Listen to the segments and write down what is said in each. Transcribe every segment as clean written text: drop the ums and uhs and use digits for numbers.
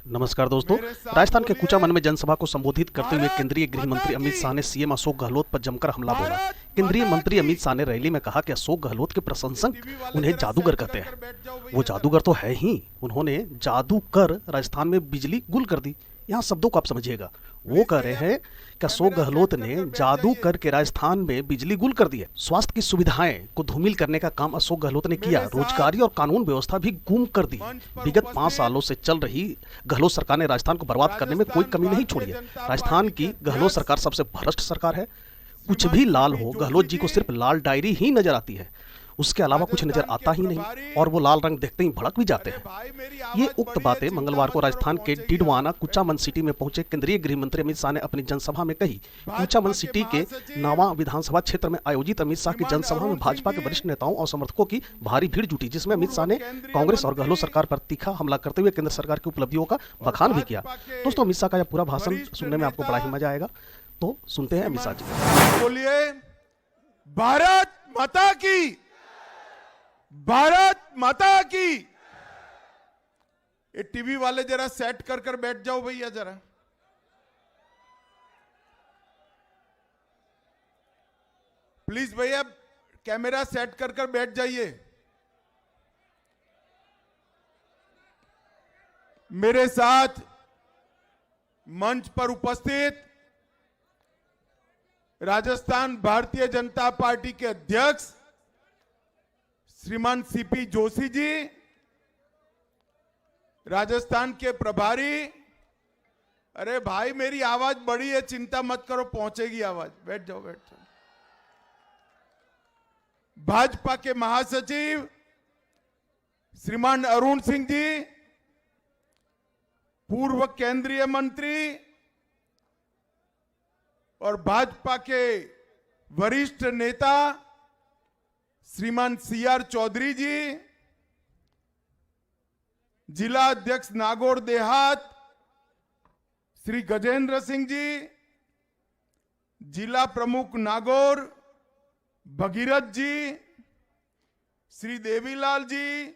नमस्कार दोस्तों। राजस्थान के कुचामन में जनसभा को संबोधित करते हुए केंद्रीय गृह मंत्री अमित शाह ने सीएम अशोक गहलोत पर जमकर हमला बोला। केंद्रीय मंत्री अमित शाह ने रैली में कहा कि अशोक गहलोत के प्रशंसक उन्हें जादूगर कहते हैं। वो जादूगर तो है ही, उन्होंने जादू कर राजस्थान में बिजली गुल कर दी। यहाँ शब्दों को आप समझिएगा। वो कह रहे हैं कि अशोक गहलोत ने जादू करके राजस्थान में बिजली गुल कर दी है। स्वास्थ्य की सुविधाएं को धूमिल करने का काम अशोक गहलोत ने किया। रोजगारी और कानून व्यवस्था भी गुम कर दी। विगत 5 सालों से चल रही गहलोत सरकार ने राजस्थान को बर्बाद करने में कोई कमी नहीं छोड़ी है। राजस्थान की गहलोत सरकार सबसे भ्रष्ट सरकार है। कुछ भी लाल हो, गहलोत जी को सिर्फ लाल डायरी ही नजर आती है, उसके अलावा कुछ नजर आता ही नहीं, और वो लाल रंग देखते ही भड़क भी जाते हैं। ये उक्त बातें मंगलवार को राजस्थान के डिडवाना कुचामन सिटी में पहुंचे केंद्रीय गृह मंत्री अमित शाह ने अपनी जनसभा में कही। कुचामन सिटी के नावा विधानसभा क्षेत्र में आयोजित अमित शाह की जनसभा में भाजपा के वरिष्ठ नेताओं और समर्थकों की भारी भीड़ जुटी, जिसमें अमित शाह ने कांग्रेस और गहलोत सरकार पर तीखा हमला करते हुए केंद्र सरकार की उपलब्धियों का बखान भी किया। दोस्तों, अमित शाह का यह पूरा भाषण सुनने में आपको बड़ा ही मजा आएगा, तो सुनते हैं अमित शाह जी। बोलिए भारत माता की, भारत माता की। ये टीवी वाले जरा सेट कर कर बैठ जाओ भैया जरा। प्लीज भैया कैमरा सेट कर कर बैठ जाइए। मेरे साथ मंच पर उपस्थित राजस्थान भारतीय जनता पार्टी के अध्यक्ष श्रीमान सीपी जोशी जी, राजस्थान के प्रभारी। अरे भाई मेरी आवाज बड़ी है, चिंता मत करो, पहुंचेगी आवाज, बैठ जाओ बैठ जाओ। भाजपा के महासचिव श्रीमान अरुण सिंह जी, पूर्व केंद्रीय मंत्री और भाजपा के वरिष्ठ नेता श्रीमान सीआर चौधरी जी, जिला अध्यक्ष नागौर देहात श्री गजेंद्र सिंह जी, जिला प्रमुख नागौर भगीरथ जी, श्री देवीलाल जी,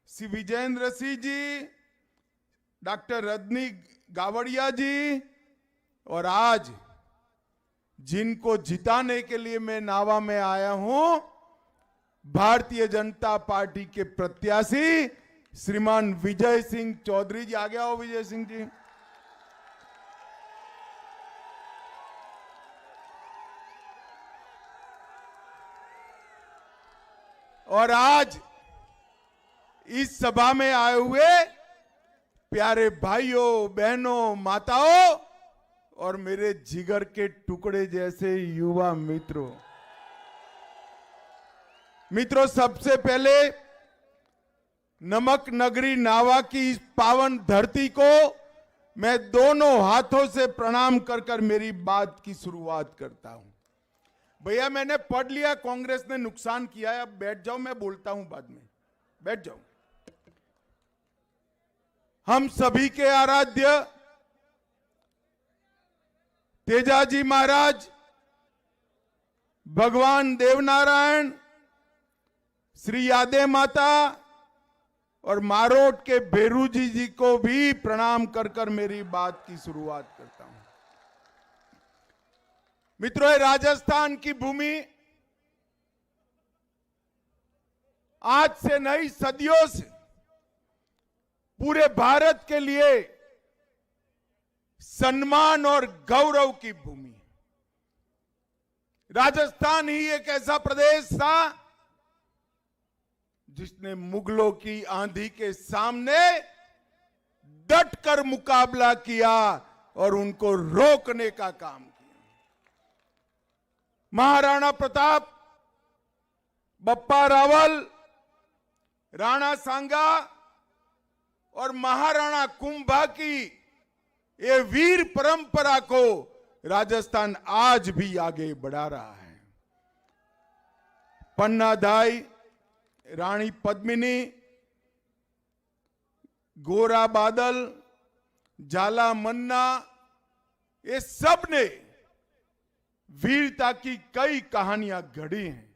श्री विजेंद्र सिंह जी, डॉक्टर रजनी गावड़िया जी, और आज जिनको जिताने के लिए मैं नावा में आया हूं, भारतीय जनता पार्टी के प्रत्याशी श्रीमान विजय सिंह चौधरी जी। आ गया हो विजय सिंह जी। और आज इस सभा में आए हुए प्यारे भाइयों बहनों माताओं और मेरे जिगर के टुकड़े जैसे युवा मित्रों, सबसे पहले नमक नगरी नावा की इस पावन धरती को मैं दोनों हाथों से प्रणाम कर कर मेरी बात की शुरुआत करता हूं। भैया मैंने पढ़ लिया, कांग्रेस ने नुकसान किया है, अब बैठ जाओ, मैं बोलता हूं बाद में, बैठ जाओ। हम सभी के आराध्य तेजाजी महाराज, भगवान देवनारायण, श्री यादे माता और मारोट के बेरूजी जी को भी प्रणाम कर कर मेरी बात की शुरुआत करता हूं। मित्रों, राजस्थान की भूमि आज से नहीं, सदियों से पूरे भारत के लिए सम्मान और गौरव की भूमि। राजस्थान ही एक ऐसा प्रदेश था जिसने मुगलों की आंधी के सामने डटकर मुकाबला किया और उनको रोकने का काम किया। महाराणा प्रताप, बप्पा रावल, राणा सांगा और महाराणा कुंभा की ये वीर परंपरा को राजस्थान आज भी आगे बढ़ा रहा है। पन्नाधाई, रानी पद्मिनी, गोरा बादल, जाला मन्ना, ये सब ने वीरता की कई कहानियां घड़ी हैं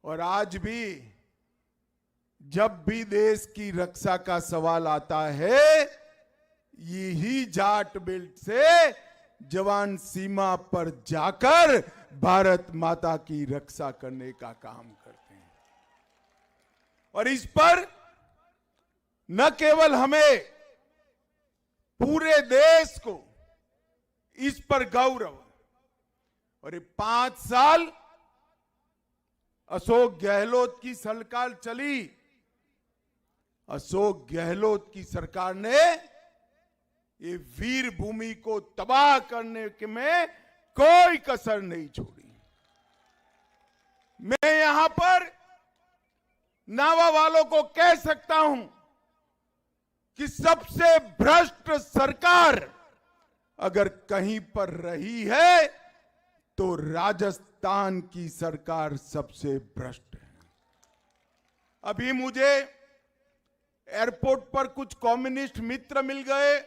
और आज भी जब भी देश की रक्षा का सवाल आता है जाट बेल्ट से जवान सीमा पर जाकर भारत माता की रक्षा करने का काम करते हैं। और इस पर न केवल हमें, पूरे देश को इस पर गौरव। और ये 5 साल अशोक गहलोत की सरकार चली। अशोक गहलोत की सरकार ने ये वीर भूमि को तबाह करने के में कोई कसर नहीं छोड़ी। मैं यहां पर नावा वालों को कह सकता हूं कि सबसे भ्रष्ट सरकार अगर कहीं पर रही है तो राजस्थान की सरकार सबसे भ्रष्ट है। अभी मुझे एयरपोर्ट पर कुछ कम्युनिस्ट मित्र मिल गए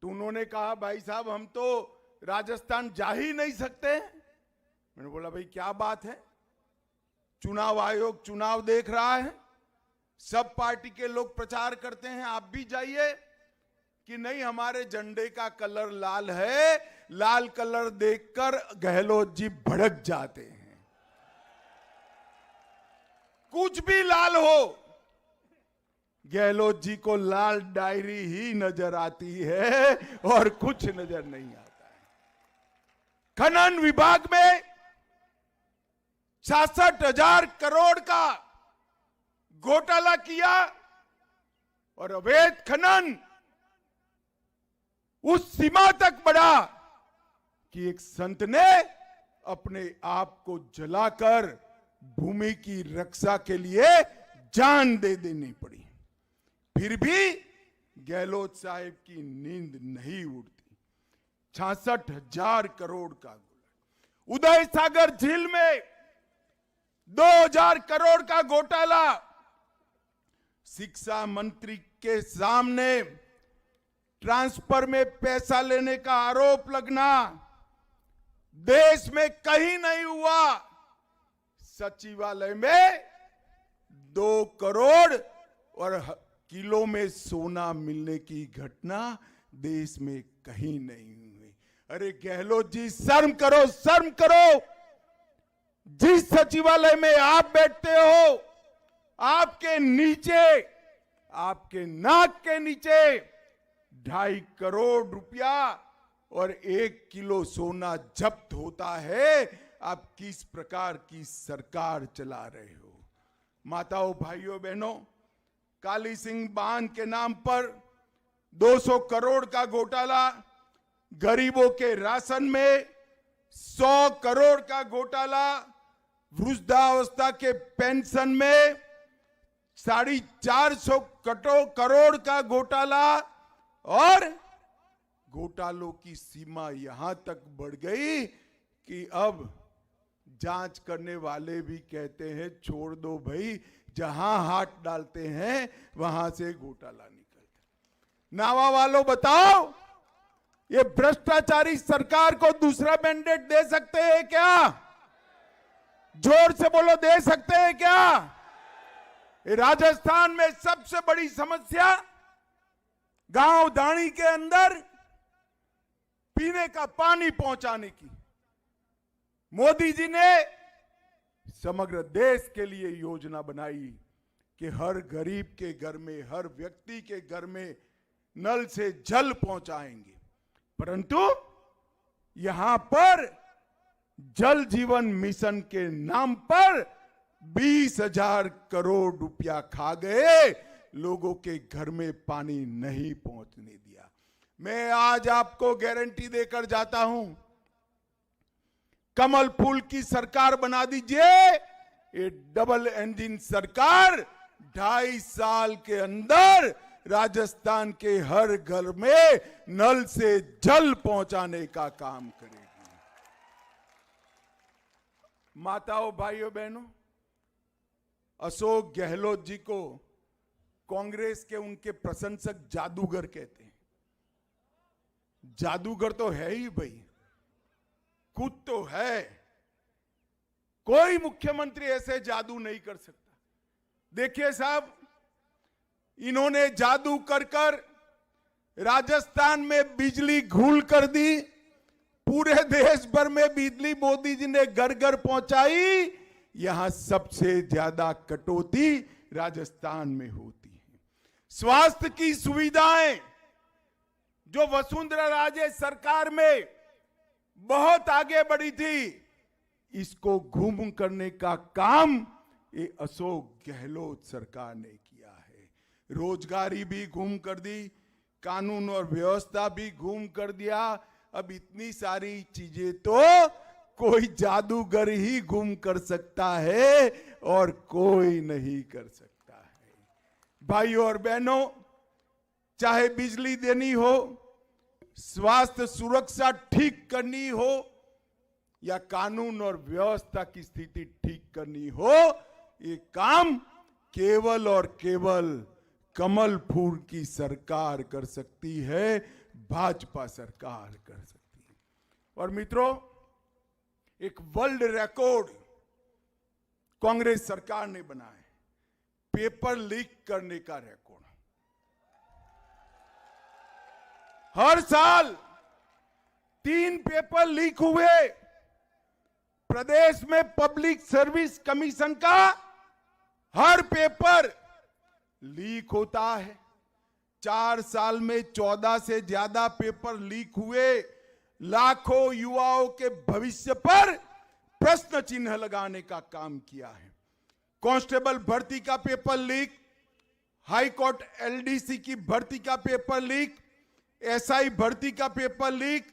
तो उन्होंने कहा, भाई साहब हम तो राजस्थान जा ही नहीं सकते। मैंने बोला, भाई क्या बात है? चुनाव आयोग चुनाव देख रहा है, सब पार्टी के लोग प्रचार करते हैं, आप भी जाइए। कि नहीं, हमारे झंडे का कलर लाल है, लाल कलर देखकर गहलोत जी भड़क जाते हैं। कुछ भी लाल हो, गहलोत जी को लाल डायरी ही नजर आती है और कुछ नजर नहीं आता है। खनन विभाग में 66,000 करोड़ का घोटाला किया और अवैध खनन उस सीमा तक बढ़ा कि एक संत ने अपने आप को जलाकर भूमि की रक्षा के लिए जान दे देनी पड़ी। फिर भी गहलोत साहब की नींद नहीं उड़ती। 66,000 करोड़ का घोटाला। उदय सागर झील में 2,000 करोड़ का घोटाला। शिक्षा मंत्री के सामने ट्रांसफर में पैसा लेने का आरोप लगना देश में कहीं नहीं हुआ। सचिवालय में 2 करोड़ और किलो में सोना मिलने की घटना देश में कहीं नहीं हुई। अरे गहलोत जी, शर्म करो, शर्म करो। जिस सचिवालय में आप बैठते हो, आपके नीचे, आपके नाक के नीचे 2.5 करोड़ रुपया और 1 किलो सोना जब्त होता है। आप किस प्रकार की सरकार चला रहे हो? माताओं, भाइयों, बहनों, काली सिंह बांध के नाम पर 200 करोड़ का घोटाला, गरीबों के राशन में 100 करोड़ का घोटाला, वृद्धावस्था के पेंशन में 450 करोड़ का घोटाला। और घोटालों की सीमा यहां तक बढ़ गई कि अब जांच करने वाले भी कहते हैं, छोड़ दो भाई, जहां हाथ डालते हैं वहां से घोटाला निकलता। नावा वालों, बताओ, ये भ्रष्टाचारी सरकार को दूसरा मैंडेट दे सकते हैं क्या? जोर से बोलो, दे सकते हैं क्या? राजस्थान में सबसे बड़ी समस्या गांव दाणी के अंदर पीने का पानी पहुंचाने की मोदी जी ने समग्र देश के लिए योजना बनाई कि हर गरीब के घर में, हर व्यक्ति के घर में नल से जल पहुंचाएंगे। परंतु यहां पर जल जीवन मिशन के नाम पर 20,000 करोड़ रुपया खा गए, लोगों के घर में पानी नहीं पहुंचने दिया। मैं आज आपको गारंटी देकर जाता हूं, कमल फूल की सरकार बना दीजिए। ये डबल इंजन सरकार 2.5 साल के अंदर राजस्थान के हर घर में नल से जल पहुंचाने का काम करेगी। माताओं, भाइयों, बहनों, अशोक गहलोत जी को कांग्रेस के उनके प्रशंसक जादूगर कहते हैं। जादूगर तो है ही भाई, कुछ तो है। कोई मुख्यमंत्री ऐसे जादू नहीं कर सकता। देखिए साहब, इन्होंने जादू कर कर राजस्थान में बिजली घूल कर दी, पूरे देश भर में बिजली मोदी जी ने घर घर पहुंचाई। यहां सबसे ज्यादा कटौती राजस्थान में होती है। स्वास्थ्य की सुविधाएं जो वसुंधरा राजे सरकार में बहुत आगे बढ़ी थी, इसको घूम करने का काम ये अशोक गहलोत सरकार ने किया है। रोजगारी भी घूम कर दी, कानून और व्यवस्था भी घूम कर दिया। अब इतनी सारी चीजें तो कोई जादूगर ही घूम कर सकता है और कोई नहीं कर सकता है। भाइयों और बहनों, चाहे बिजली देनी हो, स्वास्थ्य सुरक्षा ठीक करनी हो या कानून और व्यवस्था की स्थिति ठीक करनी हो, ये काम केवल और केवल कमल फूल की सरकार कर सकती है, भाजपा सरकार कर सकती है। और मित्रों, एक वर्ल्ड रिकॉर्ड कांग्रेस सरकार ने बनाया है, पेपर लीक करने का रिकॉर्ड। हर साल 3 पेपर लीक हुए। प्रदेश में पब्लिक सर्विस कमीशन का हर पेपर लीक होता है। 4 साल में 14 से ज्यादा पेपर लीक हुए। लाखों युवाओं के भविष्य पर प्रश्न चिन्ह लगाने का काम किया है। कांस्टेबल भर्ती का paper leak, high court LDC की भर्ती का पेपर लीक, एसआई भर्ती का पेपर लीक,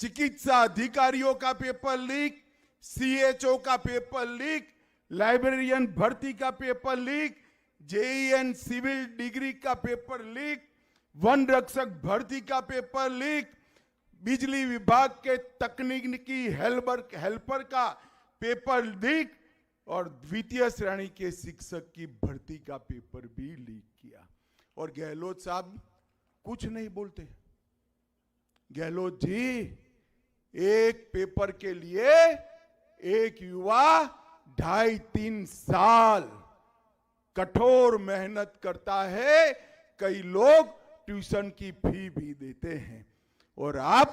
चिकित्सा अधिकारियों का पेपर लीक, सीएचओ का पेपर लीक, लाइब्रेरियन भर्ती का paper leak, JEN civil degree का पेपर लीक, वन रक्षक भर्ती का पेपर लीक, बिजली विभाग के तकनीकी हेल्पर का पेपर लीक और द्वितीय श्रेणी के शिक्षक की भर्ती का पेपर भी लीक किया। और गहलोत साहब कुछ नहीं बोलते। गहलोत जी एक पेपर के लिए एक युवा 2.5-3 साल कठोर मेहनत करता है। कई लोग ट्यूशन की फी भी देते हैं और आप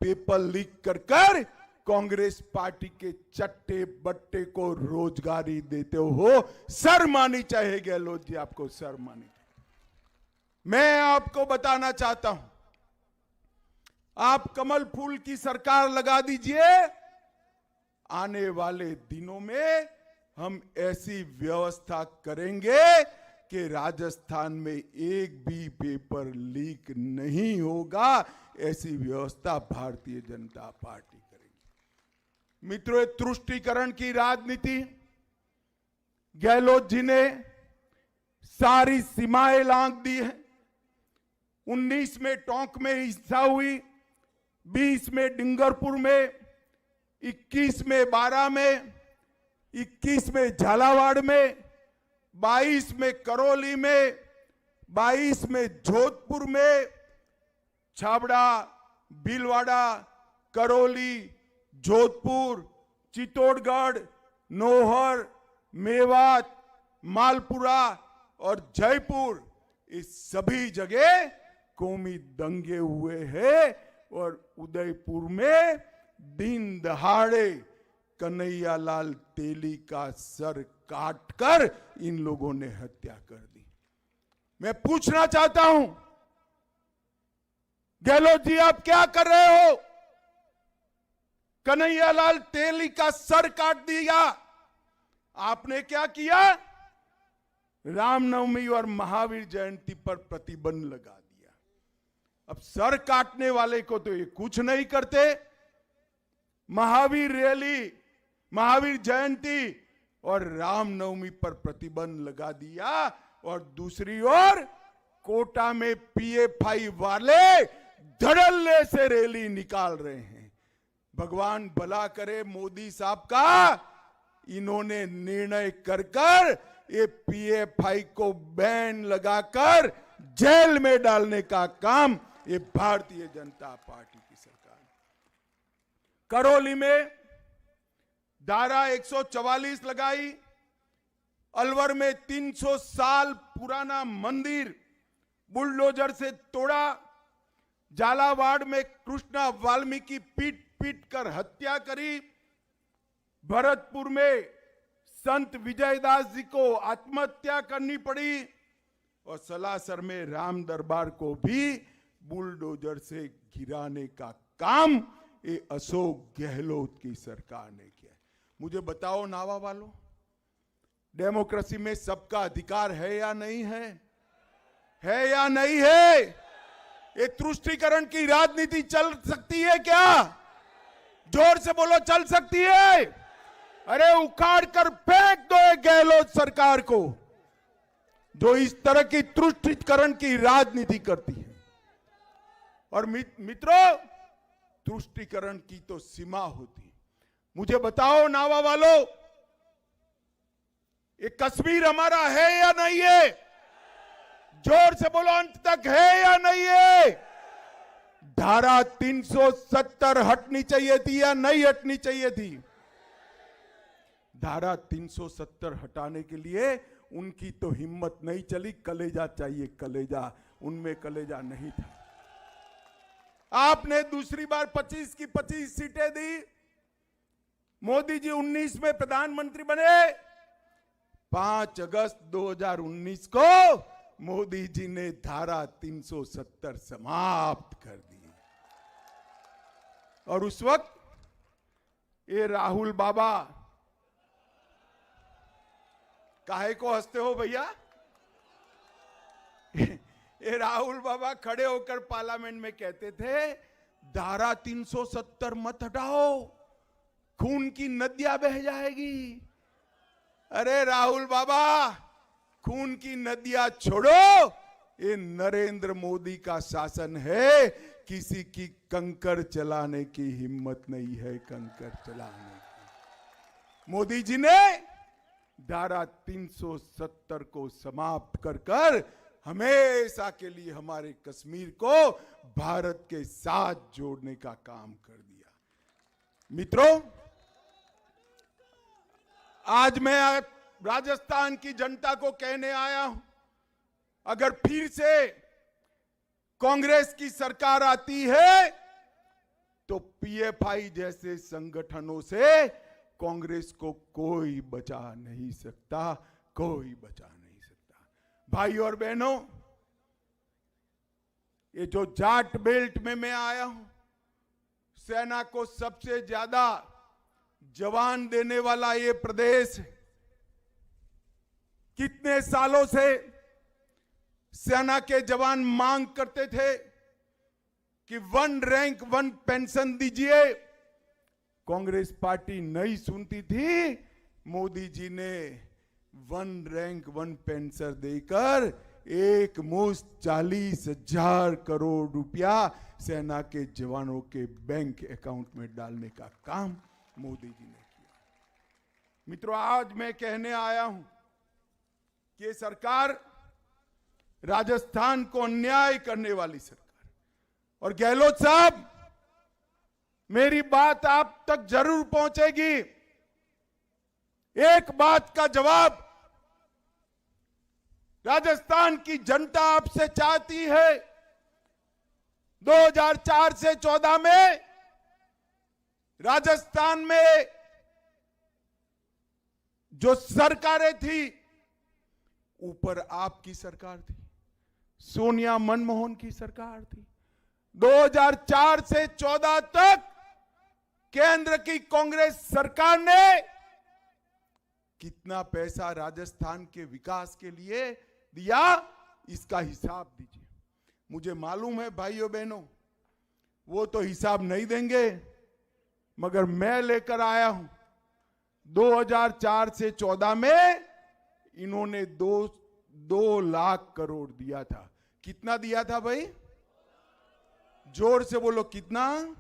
पेपर लीक कर कांग्रेस पार्टी के चट्टे बट्टे को रोजगारी देते हो। शर्म आनी चाहिए गहलोत जी, आपको शर्म आनी चाहिए। मैं आपको बताना चाहता हूं, आप कमल फूल की सरकार लगा दीजिए। आने वाले दिनों में हम ऐसी व्यवस्था करेंगे कि राजस्थान में एक भी पेपर लीक नहीं होगा। ऐसी व्यवस्था भारतीय जनता पार्टी करेगी। मित्रों, तुष्टीकरण की राजनीति गहलोत जी ने सारी सीमाएं लांघ दी है। 19 में टोंक में हिंसा हुई, 20 में डिंगरपुर में, 21 में बारा में, 21 में झालावाड़ में, 22 में करौली में, 22 में जोधपुर में, छाबड़ा, भीलवाड़ा, करौली, जोधपुर, चित्तौड़गढ़, नौहर, मेवात, मालपुरा और जयपुर, इस सभी जगह कौमी दंगे हुए हैं। और उदयपुर में दिन दहाड़े कन्हैयालाल तेली का सर काटकर इन लोगों ने हत्या कर दी। मैं पूछना चाहता हूं, गहलोत जी आप क्या कर रहे हो? कन्हैयालाल तेली का सर काट दिया, आपने क्या किया? रामनवमी और महावीर जयंती पर प्रतिबंध लगा दिया। अब सर काटने वाले को तो ये कुछ नहीं करते। महावीर रैली, महावीर जयंती और रामनवमी पर प्रतिबंध लगा दिया। और दूसरी ओर कोटा में पीएफआई वाले धड़ल्ले से रैली निकाल रहे हैं। भगवान भला करे मोदी साहब का, इन्होंने निर्णय कर ये पीएफआई को बैन लगाकर जेल में डालने का काम ये भारतीय जनता पार्टी की सरकार। करौली में धारा 144 लगाई, अलवर में 300 साल पुराना मंदिर बुलडोजर से तोड़ा, झालावाड़ में कृष्णा वाल्मीकि पीट पीट कर हत्या करी, भरतपुर में संत विजयदास जी को आत्महत्या करनी पड़ी और सलासर में राम दरबार को भी बुलडोजर से गिराने का काम ये अशोक गहलोत की सरकार ने किया। मुझे बताओ नावा वालों, डेमोक्रेसी में सबका अधिकार है या नहीं है? है या नहीं है? ये तुष्टीकरण की राजनीति चल सकती है क्या? जोर से बोलो, चल सकती है? अरे उखाड़ कर फेंक दो ये गहलोत सरकार को, जो इस तरह की तुष्टीकरण की राजनीति करती है। और मित्रों, तुष्टीकरण की तो सीमा होती है। मुझे बताओ नावा वालों, ये कश्मीर हमारा है या नहीं है? जोर से बोलो, अंत तक है या नहीं है? धारा 370 हटनी चाहिए थी या नहीं हटनी चाहिए थी? धारा 370 हटाने के लिए उनकी तो हिम्मत नहीं चली। कलेजा चाहिए, कलेजा, उनमें कलेजा नहीं था। आपने दूसरी बार 25 की 25 सीटें दी। मोदी जी 19 में प्रधानमंत्री बने। 5 अगस्त 2019 को मोदी जी ने धारा 370 समाप्त कर दी। और उस वक्त ये राहुल बाबा, काहे को हंसते हो भैया? ये राहुल बाबा खड़े होकर पार्लियामेंट में कहते थे, धारा 370 मत हटाओ, खून की नदियां बह जाएगी। अरे राहुल बाबा, खून की नदियां छोड़ो, ये नरेंद्र मोदी का शासन है। किसी की कंकर चलाने की हिम्मत नहीं है, कंकर चलाने की। मोदी जी ने धारा 370 को समाप्त कर हमेशा के लिए हमारे कश्मीर को भारत के साथ जोड़ने का काम कर दिया। मित्रों, आज मैं राजस्थान की जनता को कहने आया हूं, अगर फिर से कांग्रेस की सरकार आती है तो पीएफआई जैसे संगठनों से कांग्रेस को कोई बचा नहीं सकता, कोई बचा नहीं सकता। भाई और बहनों, ये जो जाट बेल्ट में मैं आया हूं, सेना को सबसे ज्यादा जवान देने वाला ये प्रदेश है। कितने सालों से सेना के जवान मांग करते थे कि 1 रैंक 1 पेंशन दीजिए। कांग्रेस पार्टी नहीं सुनती थी। मोदी जी ने 1 रैंक 1 पेंशन देकर एक मुश्त 40,000 करोड़ रुपया सेना के जवानों के बैंक अकाउंट में डालने का काम मोदी जी ने किया। मित्रों, आज मैं कहने आया हूं कि ये सरकार राजस्थान को अन्याय करने वाली सरकार। और गहलोत साहब, मेरी बात आप तक जरूर पहुंचेगी। एक बात का जवाब राजस्थान की जनता आपसे चाहती है। 2004 से 14 में राजस्थान में जो सरकारें थी, ऊपर आपकी सरकार थी, सोनिया मनमोहन की सरकार थी। 2004 से 14 तक केंद्र की कांग्रेस सरकार ने कितना पैसा राजस्थान के विकास के लिए दिया, इसका हिसाब दीजिए। मुझे मालूम है भाइयों बहनों, वो तो हिसाब नहीं देंगे, मगर मैं लेकर आया हूं। 2004 से 14 में इन्होंने 2 लाख करोड़ दिया था। कितना दिया था भाई? जोर से बोलो, कितना?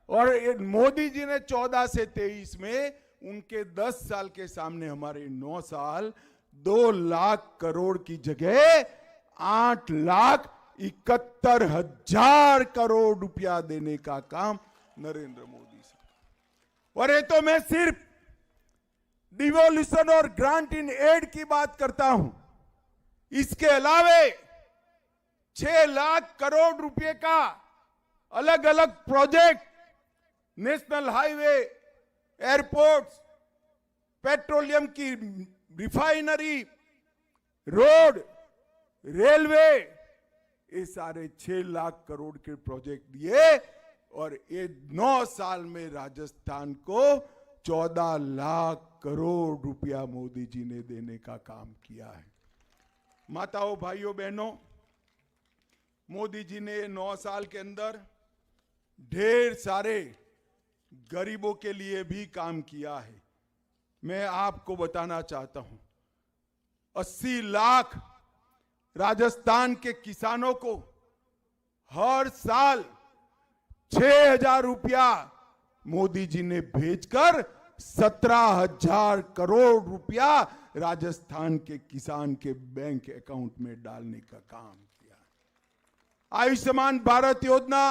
और मोदी जी ने 14 से 23 में, उनके 10 साल के सामने हमारे 9 साल, 2 लाख करोड़ की जगह 8,71,000 करोड़ रुपया देने का काम नरेंद्र मोदी से। और ये तो मैं सिर्फ डिवोल्यूशन और ग्रांट इन एड की बात करता हूं। इसके अलावे 6 लाख करोड़ रुपए का अलग अलग project, national highway, airports, petroleum की रिफाइनरी, रोड, रेलवे, ये सारे 6 लाख करोड़ के प्रोजेक्ट दिए और ये 9 साल में राजस्थान को 14 लाख करोड़ रुपया मोदी जी ने देने का काम किया है। माताओं, भाइयों, बहनों, मोदी जी ने 9 साल के अंदर ढेर सारे गरीबों के लिए भी काम किया है। मैं आपको बताना चाहता हूं, 80 लाख राजस्थान के किसानों को हर साल 6,000 रुपया मोदी जी ने भेजकर 17,000 करोड़ रुपया राजस्थान के किसान के बैंक अकाउंट में डालने का काम किया। आयुष्मान भारत योजना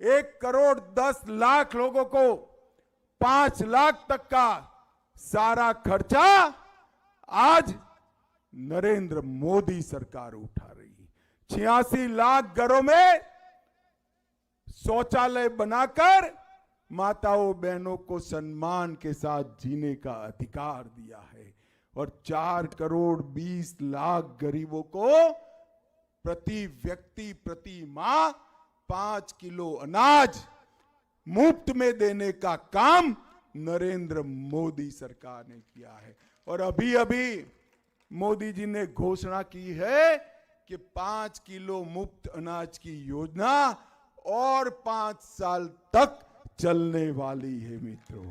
1 करोड़ 10 लाख लोगों को 5 लाख तक का सारा खर्चा आज नरेंद्र मोदी सरकार उठा रही है। 86 लाख घरों में शौचालय बनाकर माताओं बहनों को सम्मान के साथ जीने का अधिकार दिया है और 4 करोड़ 20 लाख गरीबों को प्रति व्यक्ति प्रति माह 5 किलो अनाज मुफ्त में देने का काम नरेंद्र मोदी सरकार ने किया है। और अभी अभी मोदी जी ने घोषणा की है कि 5 किलो मुफ्त अनाज की योजना और 5 साल तक चलने वाली है। मित्रों,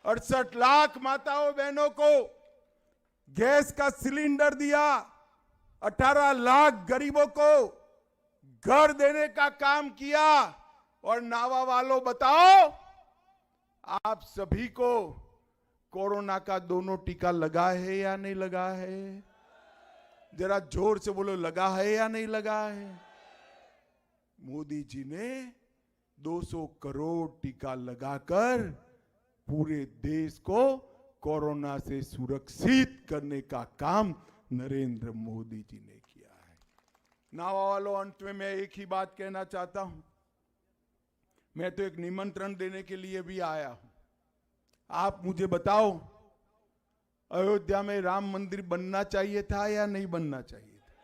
68 लाख माताओं बहनों को गैस का सिलेंडर दिया, 18 लाख गरीबों को घर देने का काम किया। और नावा वालों, बताओ आप सभी को कोरोना का दोनों टीका लगा है या नहीं लगा है? जरा जोर से बोलो, लगा है या नहीं लगा है? मोदी जी ने 200 करोड़ टीका लगाकर पूरे देश को कोरोना से सुरक्षित करने का काम नरेंद्र मोदी जी ने किया है। नावा वालों, अंत में मैं एक ही बात कहना चाहता हूं। मैं तो एक निमंत्रण देने के लिए भी आया हूं। आप मुझे बताओ, अयोध्या में राम मंदिर बनना चाहिए था या नहीं बनना चाहिए था?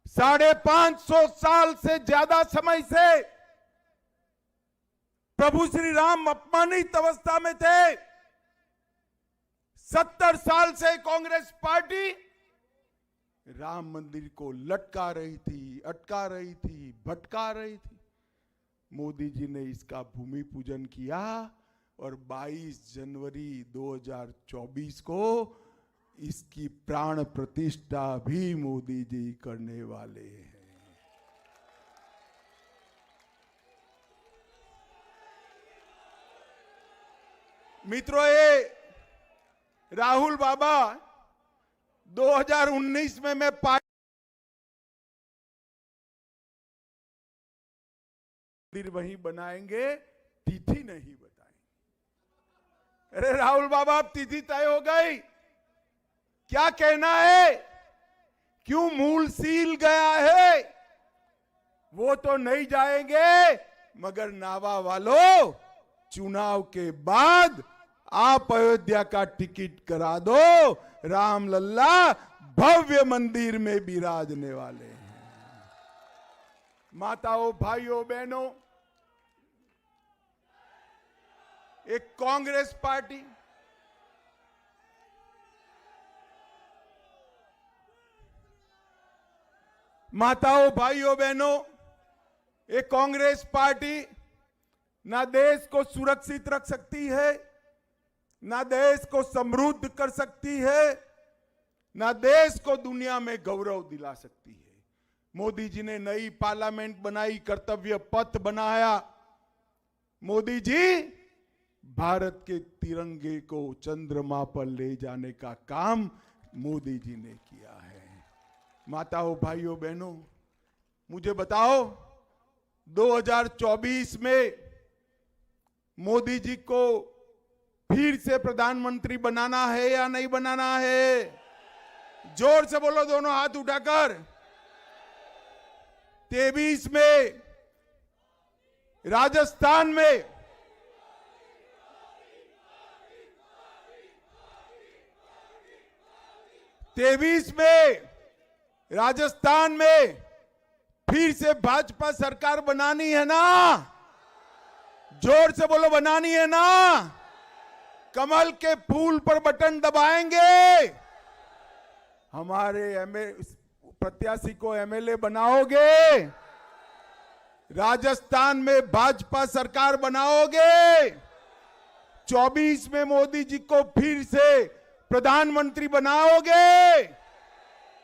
550 साल से ज्यादा समय से प्रभु श्री राम अपमानित अवस्था में थे। 70 साल से कांग्रेस पार्टी राम मंदिर को लटका रही थी, अटका रही थी, भटका रही थी। मोदी जी ने इसका भूमि पूजन किया और 22 जनवरी 2024 को इसकी प्राण प्रतिष्ठा भी मोदी जी करने वाले हैं। मित्रों, ये राहुल बाबा 2019 में मैं मंदिर वहीं बनाएंगे, तिथि नहीं बताएंगे। अरे राहुल बाबा, अब तिथि तय हो गई, क्या कहना है? क्यों मूल सील गया है? वो तो नहीं जाएंगे, मगर नावा वालों, चुनाव के बाद आप अयोध्या का टिकट करा दो, राम लल्ला भव्य मंदिर में विराजने वाले हैं। माताओं, भाइयों, बहनों, एक कांग्रेस पार्टी माताओं, भाइयों, बहनों, एक कांग्रेस पार्टी ना देश को सुरक्षित रख सकती है, ना देश को समृद्ध कर सकती है, ना देश को दुनिया में गौरव दिला सकती है। मोदी जी ने नई पार्लियामेंट बनाई, कर्तव्य पथ बनाया। मोदी जी भारत के तिरंगे को चंद्रमा पर ले जाने का काम मोदी जी ने किया है। माताओं, भाइयों, बहनों, मुझे बताओ, 2024 में मोदी जी को फिर से प्रधानमंत्री बनाना है या नहीं बनाना है? जोर से बोलो दोनों हाथ उठाकर। 23 में राजस्थान में राजस्थान में फिर से भाजपा सरकार बनानी है ना? जोर से बोलो, बनानी है ना? कमल के फूल पर बटन दबाएंगे, हमारे प्रत्याशी को एमएलए बनाओगे, राजस्थान में भाजपा सरकार बनाओगे, 24 में मोदी जी को फिर से प्रधानमंत्री बनाओगे,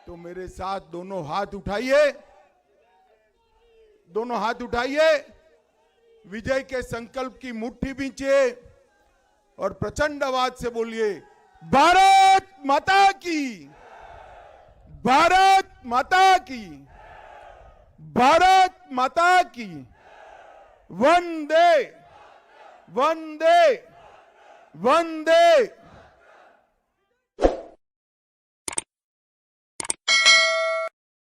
तो मेरे साथ दोनों हाथ उठाइए, दोनों हाथ उठाइए, विजय के संकल्प की मुट्ठी बींचिए और प्रचंड आवाज से बोलिए, भारत माता की, भारत माता की, भारत माता की, वंदे वंदे वंदे